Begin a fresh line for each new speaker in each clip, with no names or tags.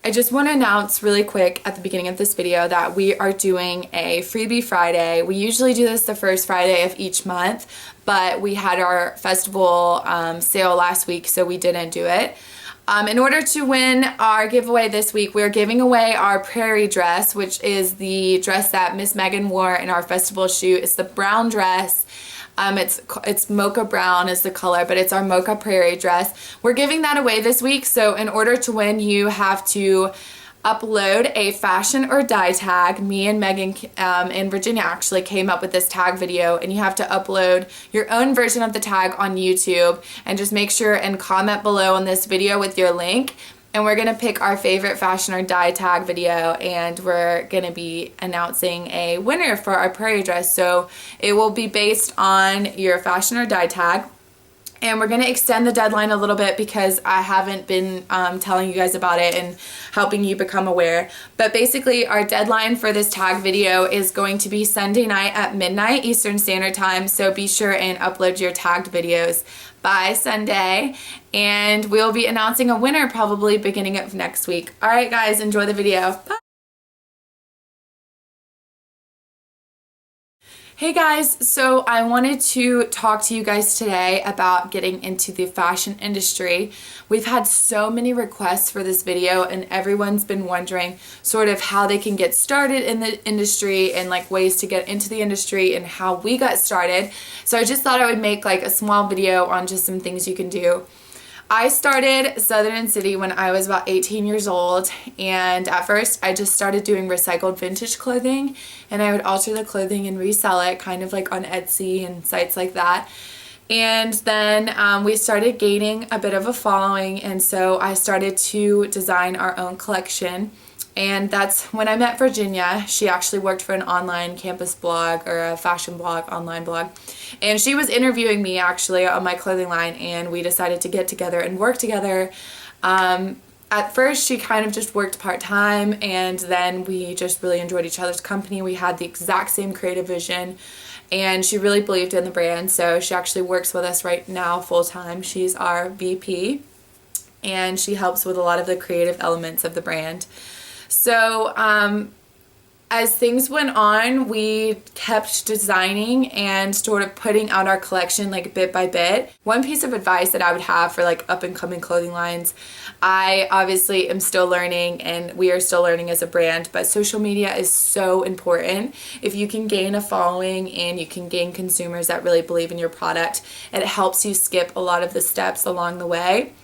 I just want to announce really quick at the beginning of this video that we are doing a Freebie Friday. We usually do this the first Friday of each month, but we had our festival sale last week, so we didn't do it. In order to win our giveaway this week, we're giving away our prairie dress, which is the dress that Miss Megan wore in our festival shoot. It's the brown dress. It's mocha brown is the color, but it's our mocha prairie dress. We're giving that away this week, so in order to win, you have to upload a fashion or dye tag. Me and Megan in Virginia actually came up with this tag video, and you have to upload your own version of the tag on YouTube, and just make sure and comment below on this video with your link. And we're gonna pick our favorite fashion or dye tag video, and we're gonna be announcing a winner for our prairie dress. So it will be based on your fashion or dye tag. And we're going to extend the deadline a little bit because I haven't been telling you guys about it and helping you become aware. But basically, our deadline for this tag video is going to be Sunday night at midnight Eastern Standard Time. So be sure and upload your tagged videos by Sunday. And we'll be announcing a winner probably beginning of next week. All right, guys, enjoy the video. Bye. Hey guys, so I wanted to talk to you guys today about getting into the fashion industry. We've had so many requests for this video, and everyone's been wondering sort of how they can get started in the industry and like ways to get into the industry and how we got started. So I just thought I would make like a small video on just some things you can do. I started Southern City when I was about 18 years old, and at first I just started doing recycled vintage clothing, and I would alter the clothing and resell it kind of like on Etsy and sites like that. And then we started gaining a bit of a following, and so I started to design our own collection. And that's when I met Virginia. She actually worked for an online campus blog or a fashion blog, online blog. And she was interviewing me actually on my clothing line, and we decided to get together and work together. At first she kind of just worked part-time, and then we just really enjoyed each other's company. We had the exact same creative vision, and she really believed in the brand. So she actually works with us right now full-time. She's our VP, and she helps with a lot of the creative elements of the brand. So as things went on, we kept designing and sort of putting out our collection like bit by bit. One piece of advice that I would have for like up and coming clothing lines, I obviously am still learning, and we are still learning as a brand, but social media is so important. If you can gain a following and you can gain consumers that really believe in your product, it helps you skip a lot of the steps along the way.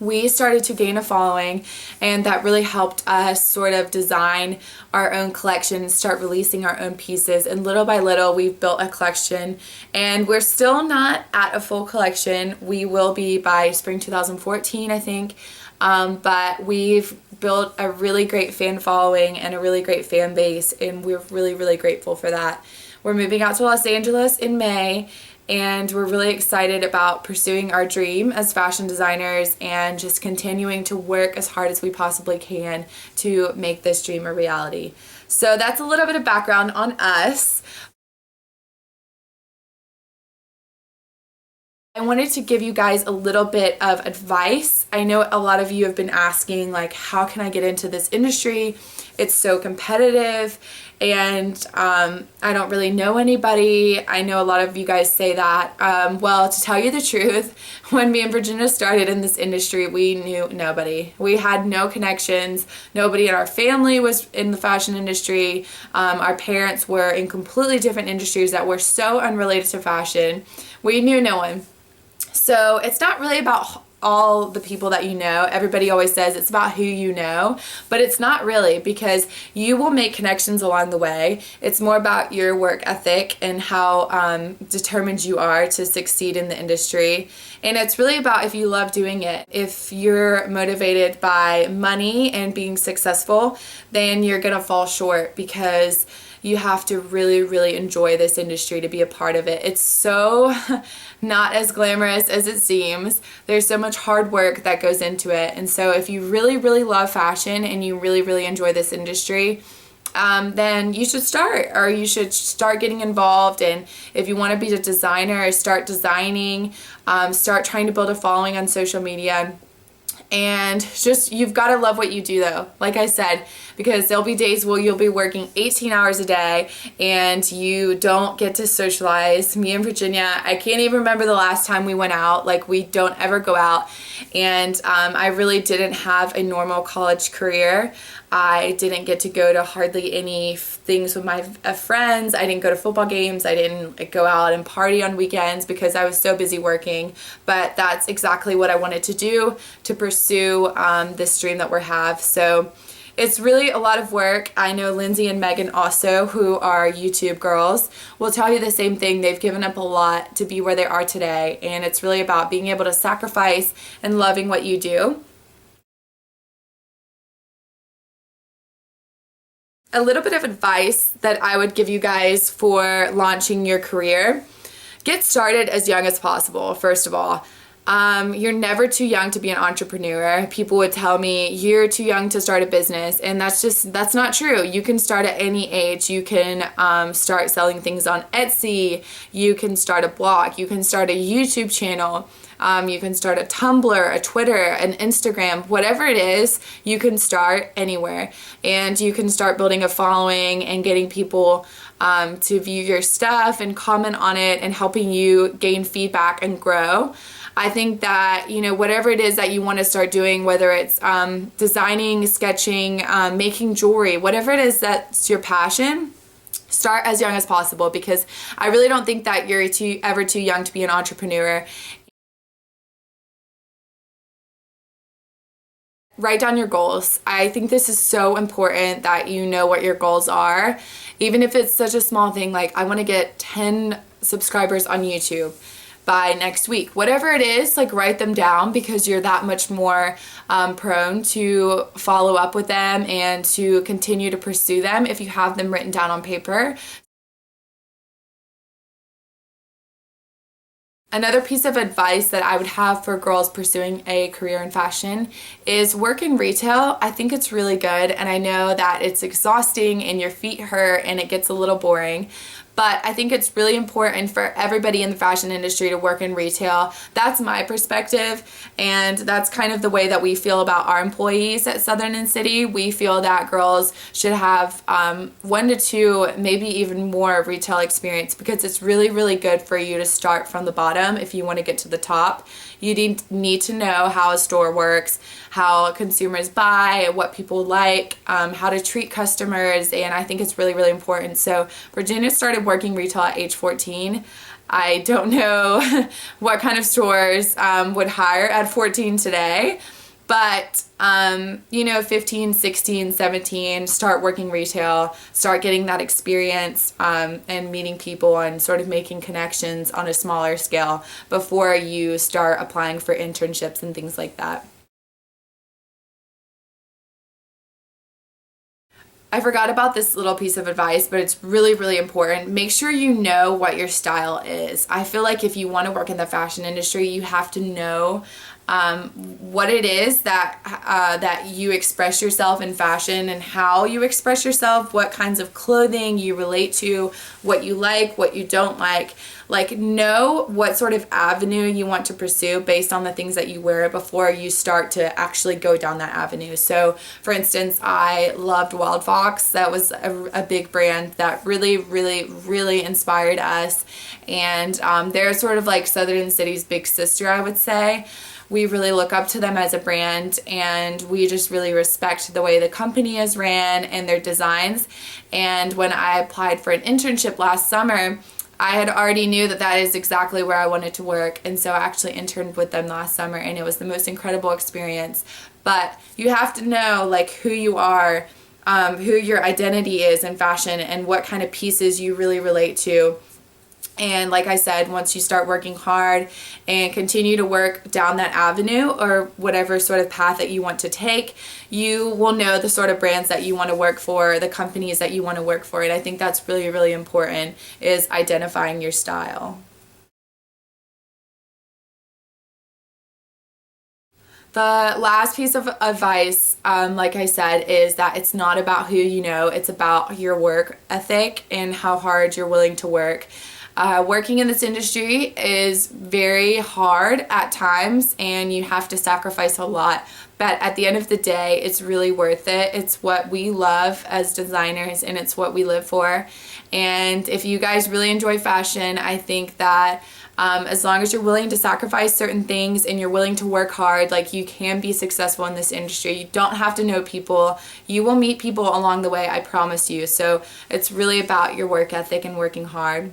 We started to gain a following, and that really helped us sort of design our own collection, start releasing our own pieces, and little by little we've built a collection, and we're still not at a full collection. We will be by spring 2014, I think, but we've built a really great fan following and a really great fan base, and we're really grateful for that. We're moving out to Los Angeles in May, and we're really excited about pursuing our dream as fashion designers and just continuing to work as hard as we possibly can to make this dream a reality. So that's a little bit of background on us. I wanted to give you guys a little bit of advice. I know a lot of you have been asking, like, how can I get into this industry? It's so competitive, and I don't really know anybody. I know a lot of you guys say that. Well, to tell you the truth, when me and Virginia started in this industry, we knew nobody. We had no connections. Nobody in our family was in the fashion industry. Our parents were in completely different industries that were so unrelated to fashion. We knew no one. So it's not really about all the people that you know. Everybody always says it's about who you know, but it's not really, because you will make connections along the way. It's more about your work ethic and how determined you are to succeed in the industry. And it's really about if you love doing it. If you're motivated by money and being successful, then you're gonna fall short, because you have to really enjoy this industry to be a part of it. It's so not as glamorous as it seems. There's so much hard work that goes into it. And so if you really love fashion and you really enjoy this industry, then you should start getting involved. And if you want to be a designer, start designing, start trying to build a following on social media. And just, you've got to love what you do though, like I said, because there'll be days where you'll be working 18 hours a day and you don't get to socialize. Me and Virginia, I can't even remember the last time we went out. Like, we don't ever go out. And I really didn't have a normal college career. I didn't get to go to hardly any things with my friends. I didn't go to football games. I didn't go out and party on weekends because I was so busy working. But that's exactly what I wanted to do to pursue this dream that we have. So it's really a lot of work. I know Lindsay and Megan also, who are YouTube girls, will tell you the same thing. They've given up a lot to be where they are today. And it's really about being able to sacrifice and loving what you do. A little bit of advice that I would give you guys for launching your career: get started as young as possible, first of all. You're never too young to be an entrepreneur. People would tell me, you're too young to start a business, and that's not true. You can start at any age. You can start selling things on Etsy. You can start a blog. You can start a YouTube channel. You can start a Tumblr, a Twitter, an Instagram, whatever it is, you can start anywhere. And you can start building a following and getting people to view your stuff and comment on it and helping you gain feedback and grow. I think that, you know, whatever it is that you want to start doing, whether it's designing, sketching, making jewelry, whatever it is that's your passion, start as young as possible, because I really don't think that you're ever too young to be an entrepreneur. Write down your goals. I think this is so important that you know what your goals are. Even if it's such a small thing, like, I want to get 10 subscribers on YouTube by next week. Whatever it is, like, write them down, because you're that much more prone to follow up with them and to continue to pursue them if you have them written down on paper. Another piece of advice that I would have for girls pursuing a career in fashion is work in retail. I think it's really good, and I know that it's exhausting and your feet hurt and it gets a little boring. But I think it's really important for everybody in the fashion industry to work in retail. That's my perspective, and that's kind of the way that we feel about our employees at Southern and City. We feel that girls should have 1 to 2, maybe even more retail experience, because it's really, really good for you to start from the bottom if you want to get to the top. You need to know how a store works, how consumers buy, what people like, how to treat customers, and I think it's really, really important. So Virginia started working retail at age 14. I don't know what kind of stores would hire at 14 today, but you know, 15, 16, 17, start working retail, start getting that experience and meeting people and sort of making connections on a smaller scale before you start applying for internships and things like that. I forgot about this little piece of advice, but it's really, really important. Make sure you know what your style is. I feel like if you want to work in the fashion industry, you have to know what it is that you express yourself in fashion, and how you express yourself, what kinds of clothing you relate to, what you like, what you don't like. Like, know what sort of avenue you want to pursue based on the things that you wear before you start to actually go down that avenue. So, for instance, I loved Wild Fox. That was a big brand that really, really, really inspired us. And they're sort of like Southern City's big sister, I would say. We really look up to them as a brand, and we just really respect the way the company is ran and their designs. And when I applied for an internship last summer, I had already knew that that is exactly where I wanted to work, and so I actually interned with them last summer, and it was the most incredible experience. But you have to know, like, who you are, who your identity is in fashion, and what kind of pieces you really relate to. And like I said, once you start working hard and continue to work down that avenue, or whatever sort of path that you want to take, you will know the sort of brands that you want to work for, the companies that you want to work for. And I think that's really, really important, is identifying your style. The last piece of advice, like I said, is that it's not about who you know, it's about your work ethic and how hard you're willing to work. Working in this industry is very hard at times and you have to sacrifice a lot, but at the end of the day it's really worth it. It's what we love as designers and it's what we live for. And if you guys really enjoy fashion, I think that as long as you're willing to sacrifice certain things and you're willing to work hard, like, you can be successful in this industry. You don't have to know people. You will meet people along the way, I promise you. So it's really about your work ethic and working hard.